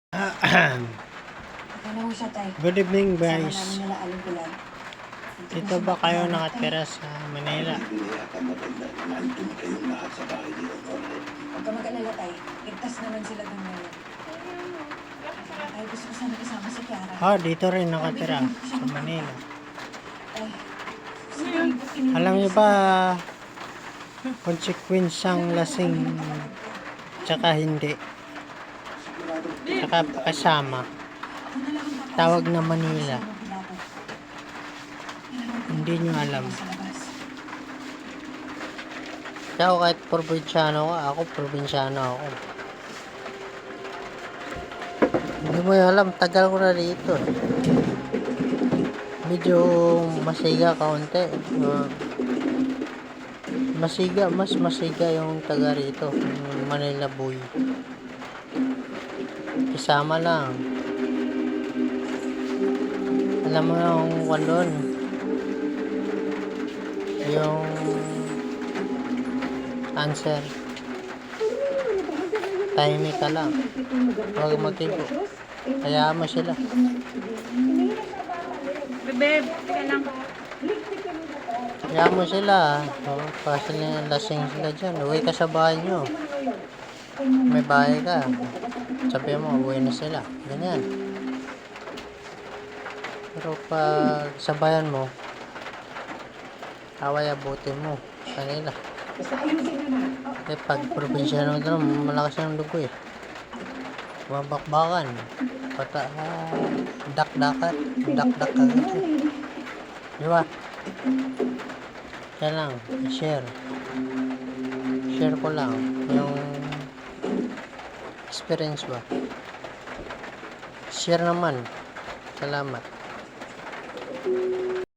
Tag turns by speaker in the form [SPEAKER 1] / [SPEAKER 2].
[SPEAKER 1] Good evening guys.
[SPEAKER 2] Sama namin nila Aling Bulan.
[SPEAKER 1] Dito ba kayo nakatira sa Manila?
[SPEAKER 2] Huwag ka mag-alala tayo. Ligtas naman sila doon ngayon. Ay, gusto ko sana kasama si Kiara.
[SPEAKER 1] Dito rin nakatira sa Manila.
[SPEAKER 2] Ay,
[SPEAKER 1] Alam niyo ba konsekwensang lasing tsaka hindi? Tsaka kasama. Tawag na Manila. Hindi nyo alam. Kaya kahit probinsyano ka, ako probinsyano ako. Hindi mo alam, tagal ko na dito. Medyo masiga kaunti. Mas masiga yung taga rito, yung Manila boy. Kasama lang. Alam mo na kung doon. Yung answer. Tahimik ka lang. Huwag magtigo. Hayaan mo sila.
[SPEAKER 3] Bebe, teka lang.
[SPEAKER 1] Hayaan mo sila. Kasi lasing sila dyan. Uwi ka sa bahay nyo. May bahay ka. Sabi mo, uwi na sila. Ganyan. Pero pag sabayan mo, away abutin mo. Kanila. Pag probinsya naman ito, malakas yung dugo eh. Mabakbakan. Dakdakan. Dakdakan. Di ba? Yan lang. Share. Share ko lang. Yung experience ba? Share naman. Salamat.